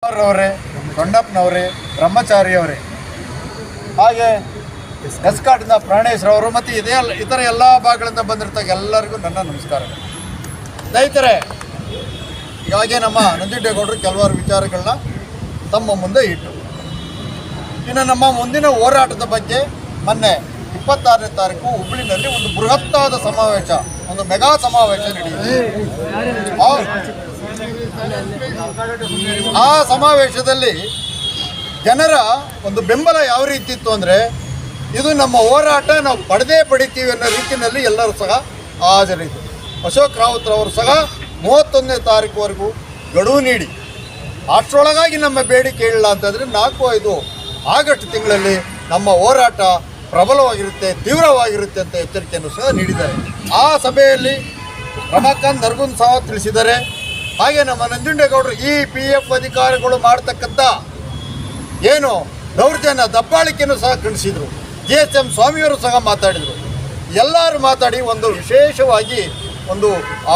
ಅವರೇ, ಕೊಂಡಪ್ಪನವರೇ, ಬ್ರಹ್ಮಚಾರಿ ಅವರೇ, ಹಾಗೆ ಎಸ್ಕಾಟ್ನ ಪ್ರಾಣೇಶ್ರವರು ಮತ್ತು ಇತರ ಎಲ್ಲ ಭಾಗಗಳಿಂದ ಬಂದಿರ್ತಕ್ಕ ಎಲ್ಲರಿಗೂ ನನ್ನ ನಮಸ್ಕಾರಗಳು. ಸ್ನೇಹಿತರೆ, ಹೀಗಾಗಿ ನಮ್ಮ ನಂಜುಂಡೇಗೌಡರು ಕೆಲವಾರು ವಿಚಾರಗಳನ್ನ ತಮ್ಮ ಮುಂದೆ ಇಟ್ಟು, ಇನ್ನು ನಮ್ಮ ಮುಂದಿನ ಹೋರಾಟದ ಬಗ್ಗೆ ಮೊನ್ನೆ 26ನೇ ತಾರೀಕು ಹುಬ್ಬಳ್ಳಿನಲ್ಲಿ ಒಂದು ಬೃಹತ್ತಾದ ಸಮಾವೇಶ, ಒಂದು ಮೆಗಾ ಸಮಾವೇಶ ನಡೆಯಿತು. ಆ ಸಮಾವೇಶದಲ್ಲಿ ಜನರ ಒಂದು ಬೆಂಬಲ ಯಾವ ರೀತಿ ಇತ್ತು ಅಂದರೆ, ಇದು ನಮ್ಮ ಹೋರಾಟ ನಾವು ಪಡಿತೀವಿ ಅನ್ನೋ ರೀತಿಯಲ್ಲಿ ಎಲ್ಲರೂ ಸಹ ಹಾಜರಿದ್ದರು. ಅಶೋಕ್ ರಾವತ್ ಅವರು ಸಹ 31ನೇ ತಾರೀಕುವರೆಗೂ ಗಡುವು ನೀಡಿ, ಅಷ್ಟರೊಳಗಾಗಿ ನಮ್ಮ ಬೇಡಿಕೆ ಇಲ್ಲ ಅಂತಂದರೆ 4-5 ಆಗಸ್ಟ್ ತಿಂಗಳಲ್ಲಿ ನಮ್ಮ ಹೋರಾಟ ಪ್ರಬಲವಾಗಿರುತ್ತೆ, ತೀವ್ರವಾಗಿರುತ್ತೆ ಅಂತ ಎಚ್ಚರಿಕೆಯನ್ನು ಸಹ ನೀಡಿದ್ದಾರೆ. ಆ ಸಭೆಯಲ್ಲಿ ರಮಾಕಾಂತ್ ನರಗುಂದ್ ಸಹ ತಿಳಿಸಿದ್ದಾರೆ. ಹಾಗೆ ನಮ್ಮ ನಂಜುಂಡೇಗೌಡರು ಈ PF ಅಧಿಕಾರಿಗಳು ಮಾಡ್ತಕ್ಕಂಥ ಏನು ದೌರ್ಜನ್ಯ ದಬ್ಬಾಳಿಕೆಯನ್ನು ಸಹ ಖಂಡಿಸಿದರು. GSM ಸ್ವಾಮಿಯವರು ಸಹ ಮಾತಾಡಿದರು. ಎಲ್ಲರೂ ಮಾತಾಡಿ ಒಂದು ವಿಶೇಷವಾಗಿ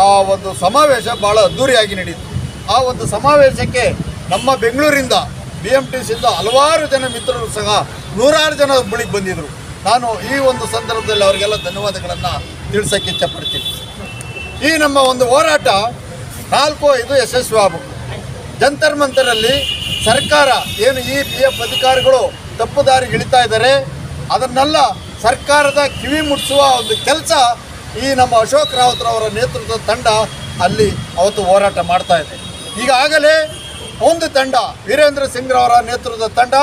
ಆ ಒಂದು ಸಮಾವೇಶ ಭಾಳ ಅದ್ಧೂರಿಯಾಗಿ ನಡೆಯಿತು. ಆ ಒಂದು ಸಮಾವೇಶಕ್ಕೆ ನಮ್ಮ ಬೆಂಗಳೂರಿಂದ BMTCಯಿಂದ ಹಲವಾರು ಜನ ಮಿತ್ರರು ಸಹ 100 ಜನ ಬಳಿಗೆ ಬಂದಿದ್ದರು. ನಾನು ಈ ಒಂದು ಸಂದರ್ಭದಲ್ಲಿ ಅವರಿಗೆಲ್ಲ ಧನ್ಯವಾದಗಳನ್ನು ತಿಳಿಸೋಕ್ಕೆ ಇಚ್ಛಪಡ್ತೀನಿ. ಈ ನಮ್ಮ ಒಂದು ಹೋರಾಟ 4-5 ಯಶಸ್ವಿ ಆಗಬೇಕು. ಜಂತರ್ ಮಂತರಲ್ಲಿ ಸರ್ಕಾರ ಏನು ಈ PF ಅಧಿಕಾರಿಗಳು ತಪ್ಪು ದಾರಿಗೆ ಇಳಿತಾ ಇದ್ದಾರೆ, ಅದನ್ನೆಲ್ಲ ಸರ್ಕಾರದ ಕಿವಿ ಮುಟ್ಟಿಸುವ ಒಂದು ಕೆಲಸ ಈ ನಮ್ಮ ಅಶೋಕ್ ರಾವತ್ರವರ ನೇತೃತ್ವದ ತಂಡ ಅಲ್ಲಿ ಅವತ್ತು ಹೋರಾಟ ಮಾಡ್ತಾ ಇದೆ. ಈಗಾಗಲೇ ಒಂದು ತಂಡ, ವೀರೇಂದ್ರ ಸಿಂಗ್ರವರ ನೇತೃತ್ವದ ತಂಡ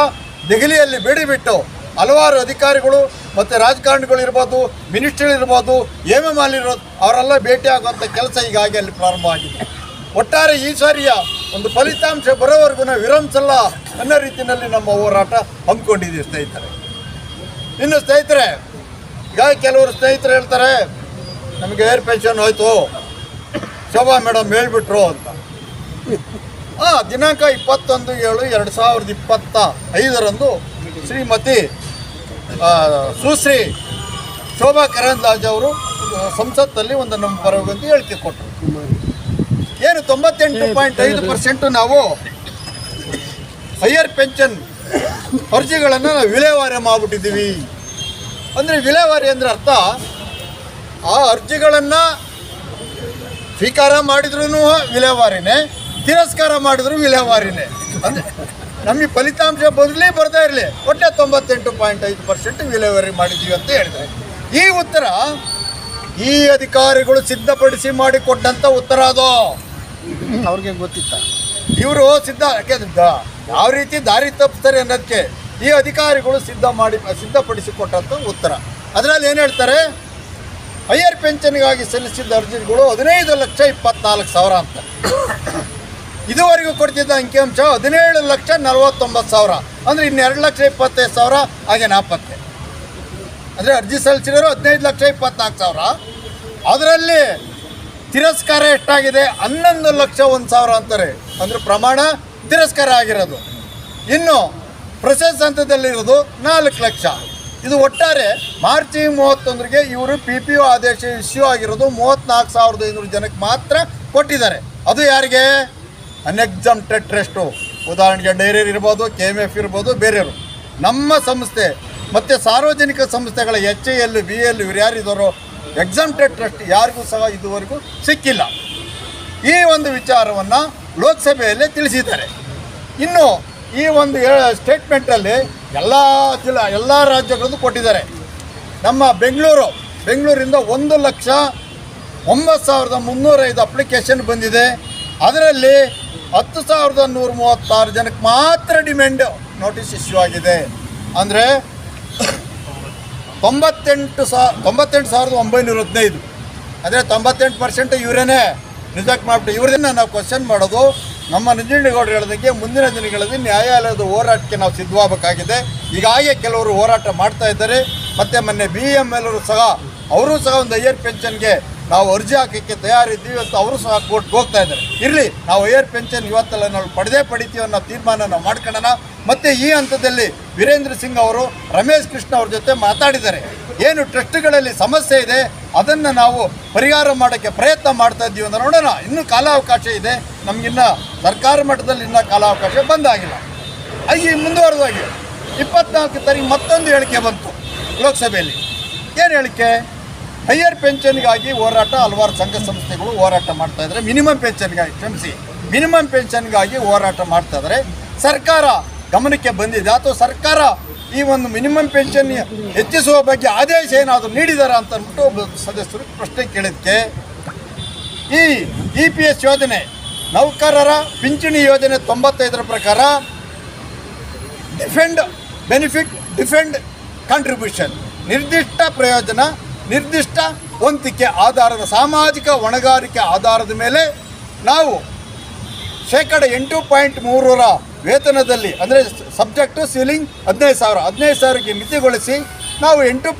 ದೆಹಲಿಯಲ್ಲಿ ಬೇಡಿಬಿಟ್ಟು ಹಲವಾರು ಅಧಿಕಾರಿಗಳು ಮತ್ತು ರಾಜಕಾರಣಿಗಳು ಇರ್ಬೋದು, ಮಿನಿಸ್ಟ್ರಿಗಳಿರ್ಬೋದು, MML ಇರೋದು ಅವರೆಲ್ಲ ಭೇಟಿಯಾಗುವಂಥ ಕೆಲಸ ಈಗಾಗಲೇ ಅಲ್ಲಿ ಪ್ರಾರಂಭ ಆಗಿದೆ. ಒಟ್ಟಾರೆ ಈ ಸಾರಿಯ ಒಂದು ಫಲಿತಾಂಶ ಬರೋವರೆಗೂ ನಾವು ವಿರಮಿಸಲ್ಲ ಅನ್ನೋ ರೀತಿಯಲ್ಲಿ ನಮ್ಮ ಹೋರಾಟ ಹಮ್ಮಿಕೊಂಡಿದ್ದೀವಿ ಸ್ನೇಹಿತರೆ. ಇನ್ನು ಸ್ನೇಹಿತರೆ, ಈಗ ಕೆಲವರು ಸ್ನೇಹಿತರು ಹೇಳ್ತಾರೆ, ನಮಗೆ ಏರ್ ಪೆನ್ಷನ್ ಹೋಯ್ತು, ಶೋಭಾ ಮೇಡಮ್ ಹೇಳ್ಬಿಟ್ರು ಅಂತ. ದಿನಾಂಕ 21/7/2025 ಶ್ರೀಮತಿ ಸುಶ್ರೀ ಶೋಭಾ ಕರಂದ್ಲಾಜೆ ಅವರು ಸಂಸತ್ತಲ್ಲಿ ಒಂದು ನಮ್ಮ ಪರವಾಗಿ ಹೇಳಿಕೆ ಕೊಟ್ಟರು. ಏನು 98.5% ನಾವು ಹೈಯರ್ ಪೆನ್ಷನ್ ಅರ್ಜಿಗಳನ್ನು ನಾವು ವಿಲೇವಾರಿ ಮಾಡಿಬಿಟ್ಟಿದ್ದೀವಿ. ಅಂದರೆ ವಿಲೇವಾರಿ ಅಂದರೆ ಅರ್ಥ, ಆ ಅರ್ಜಿಗಳನ್ನು ಸ್ವೀಕಾರ ಮಾಡಿದ್ರೂ ವಿಲೇವಾರಿನೇ, ತಿರಸ್ಕಾರ ಮಾಡಿದ್ರು ವಿಲೇವಾರಿನೇ. ಅಂದರೆ ನಮಗೆ ಫಲಿತಾಂಶ ಬರ್ತಾ ಇರಲಿ, ಒಟ್ಟೆ 98.5% ವಿಲೇವಾರಿ ಮಾಡಿದ್ದೀವಿ ಅಂತ ಹೇಳಿದ್ದಾರೆ. ಈ ಉತ್ತರ ಈ ಅಧಿಕಾರಿಗಳು ಸಿದ್ಧಪಡಿಸಿ ಮಾಡಿಕೊಟ್ಟಂಥ ಉತ್ತರ ಅದು. ಅವ್ರಿಗೆ ಗೊತ್ತಿತ್ತ ಇವರು ಯಾವ ರೀತಿ ದಾರಿ ತಪ್ಪಿಸ್ತಾರೆ ಅನ್ನೋದಕ್ಕೆ ಈ ಅಧಿಕಾರಿಗಳು ಸಿದ್ಧಪಡಿಸಿಕೊಟ್ಟಂಥ ಉತ್ತರ. ಅದರಲ್ಲಿ ಏನು ಹೇಳ್ತಾರೆ, ಹೈಯರ್ ಪೆನ್ಷನ್ಗಾಗಿ ಸಲ್ಲಿಸಿದ್ದ ಅರ್ಜಿಗಳು 15,24,000 ಅಂತ. ಇದುವರೆಗೂ ಕೊಡ್ತಿದ್ದ ಅಂಕಿಅಂಶ 17,49,000, ಅಂದರೆ ಇನ್ನು 2,25,000 ಹಾಗೆ ನಾಪತ್ತೆ. ಅಂದರೆ ಅರ್ಜಿ ಸಲ್ಲಿಸಿರೋರು 15,24,000, ಅದರಲ್ಲಿ ತಿರಸ್ಕಾರ ಎಷ್ಟಾಗಿದೆ 11,01,000 ಅಂತಾರೆ. ಅಂದರೆ ಪ್ರಮಾಣ ತಿರಸ್ಕಾರ ಆಗಿರೋದು. ಇನ್ನು ಪ್ರೊಸೆಸ್ ಹಂತದಲ್ಲಿರೋದು 4 ಲಕ್ಷ. ಇದು ಒಟ್ಟಾರೆ ಮಾರ್ಚ್ 31ಗೆ ಇವರು PPO ಆದೇಶ ಇಶ್ಯೂ ಆಗಿರೋದು 34,500 ಜನಕ್ಕೆ ಮಾತ್ರ ಕೊಟ್ಟಿದ್ದಾರೆ. ಅದು ಯಾರಿಗೆ? ಅನ್ಎಕ್ಸಾಮ್ಟೆಡ್ ಟ್ರಸ್ಟು, ಉದಾಹರಣೆಗೆ ಡೈರಿ ಇರ್ಬೋದು, KMF ಇರ್ಬೋದು, ಬೇರೆಯವರು. ನಮ್ಮ ಸಂಸ್ಥೆ ಮತ್ತು ಸಾರ್ವಜನಿಕ ಸಂಸ್ಥೆಗಳ HAL, BL ಇವ್ರು ಯಾರಿದ್ದಾರೋ ಎಕ್ಸಾಮ್ಟೆಡ್ ಟ್ರಸ್ಟ್ ಯಾರಿಗೂ ಸಹ ಇದುವರೆಗೂ ಸಿಕ್ಕಿಲ್ಲ. ಈ ಒಂದು ವಿಚಾರವನ್ನು ಲೋಕಸಭೆಯಲ್ಲೇ ತಿಳಿಸಿದ್ದಾರೆ. ಇನ್ನು ಈ ಒಂದು ಸ್ಟೇಟ್ಮೆಂಟಲ್ಲಿ ಎಲ್ಲ ರಾಜ್ಯಗಳದ್ದು ಕೊಟ್ಟಿದ್ದಾರೆ. ನಮ್ಮ ಬೆಂಗಳೂರಿಂದ 1,09,305 ಅಪ್ಲಿಕೇಶನ್ ಬಂದಿದೆ. ಅದರಲ್ಲಿ 10,136 ಜನಕ್ಕೆ ಮಾತ್ರ ಡಿಮ್ಯಾಂಡ್ ನೋಟಿಸ್ ಇಶ್ಯೂ ಆಗಿದೆ. ಅಂದರೆ 98,915. ಅಂದರೆ 98% ಇವರೇನೆ ರಿಜೆಕ್ಟ್ ಮಾಡಿಬಿಟ್ಟು ಇವ್ರದನ್ನು ನಾವು ಕ್ವಶನ್ ಮಾಡೋದು. ನಮ್ಮ ನಂಜುಂಡೇಗೌಡರು ಹೇಳಿದಂಗೆ ಮುಂದಿನ ದಿನಗಳಲ್ಲಿ ನ್ಯಾಯಾಲಯದ ಹೋರಾಟಕ್ಕೆ ನಾವು ಸಿದ್ಧವಾಗಬೇಕಾಗಿದೆ. ಈಗಾಗಲೇ ಕೆಲವರು ಹೋರಾಟ ಮಾಡ್ತಾ ಇದ್ದಾರೆ. ಮತ್ತು ಮೊನ್ನೆ BML ಅವರು ಸಹ ಒಂದು ಹೈಯರ್ ಪೆನ್ಷನ್ಗೆ ನಾವು ಅರ್ಜಿ ಹಾಕೋಕ್ಕೆ ತಯಾರಿದ್ದೀವಿ ಅಂತ ಅವರು ಸಹ ಕೋರ್ಟ್ಗೆ ಹೋಗ್ತಾ ಇದ್ದಾರೆ. ಇರಲಿ, ನಾವು ಹೈಯರ್ ಪೆನ್ಷನ್ ಇವತ್ತೆಲ್ಲ ನಾವು ಪಡಿತೀವಿ ಅನ್ನೋ ತೀರ್ಮಾನ ನಾವು ಮಾಡ್ಕೊಳ್ಳೋಣ. ಮತ್ತು ಈ ಹಂತದಲ್ಲಿ ವೀರೇಂದ್ರ ಸಿಂಗ್ ಅವರು ರಮೇಶ್ ಕೃಷ್ಣ ಅವ್ರ ಜೊತೆ ಮಾತಾಡಿದ್ದಾರೆ. ಏನು ಟ್ರಸ್ಟ್ಗಳಲ್ಲಿ ಸಮಸ್ಯೆ ಇದೆ ಅದನ್ನು ನಾವು ಪರಿಹಾರ ಮಾಡೋಕ್ಕೆ ಪ್ರಯತ್ನ ಮಾಡ್ತಾ ಇದ್ದೀವಿ ಅಂತ ನೋಡೋಣ. ಇನ್ನೂ ಕಾಲಾವಕಾಶ ಇದೆ, ನಮಗಿನ್ನ ಸರ್ಕಾರ ಮಟ್ಟದಲ್ಲಿ ಇನ್ನೂ ಕಾಲಾವಕಾಶ ಬಂದಾಗಿಲ್ಲ. ಹಾಗೆ ಮುಂದುವರೆದಾಗಿ 24 ತಾರೀಕು ಮತ್ತೊಂದು ಹೇಳಿಕೆ ಬಂತು ಲೋಕಸಭೆಯಲ್ಲಿ. ಏನು ಹೇಳಿಕೆ? ಹೈಯರ್ ಪೆನ್ಷನ್ಗಾಗಿ ಹೋರಾಟ, ಹಲವಾರು ಸಂಘ ಸಂಸ್ಥೆಗಳು ಹೋರಾಟ ಮಾಡ್ತಾ ಇದ್ದಾರೆ. ಮಿನಿಮಮ್ ಪೆನ್ಷನ್ಗಾಗಿ ಹೋರಾಟ ಮಾಡ್ತಾ ಇದ್ದಾರೆ. ಸರ್ಕಾರ ಗಮನಕ್ಕೆ ಬಂದಿದೆ ಅಥವಾ ಸರ್ಕಾರ ಈ ಒಂದು ಮಿನಿಮಮ್ ಪೆನ್ಷನ್ ಹೆಚ್ಚಿಸುವ ಬಗ್ಗೆ ಆದೇಶ ಏನಾದರೂ ನೀಡಿದಾರ ಅಂತ ಅಂದ್ಬಿಟ್ಟು ಒಬ್ಬ ಸದಸ್ಯರು ಪ್ರಶ್ನೆ ಕೇಳಿದ್ದಕ್ಕೆ, ಈ EPS ಯೋಜನೆ ನೌಕರರ ಪಿಂಚಣಿ ಯೋಜನೆ 95ರ ಪ್ರಕಾರ ಡಿಫೆಂಡ್ ಕಾಂಟ್ರಿಬ್ಯೂಷನ್, ನಿರ್ದಿಷ್ಟ ಪ್ರಯೋಜನ, ನಿರ್ದಿಷ್ಟ ವಂತಿಕೆ ಆಧಾರದ ಸಾಮಾಜಿಕ ಹೊಣೆಗಾರಿಕೆ ಆಧಾರದ ಮೇಲೆ ನಾವು 8.3% ವೇತನದಲ್ಲಿ ಅಂದರೆ ಸಬ್ಜೆಕ್ಟು ಸೀಲಿಂಗ್ 15,000ಕ್ಕೆ ಮಿತಿಗೊಳಿಸಿ ನಾವು 8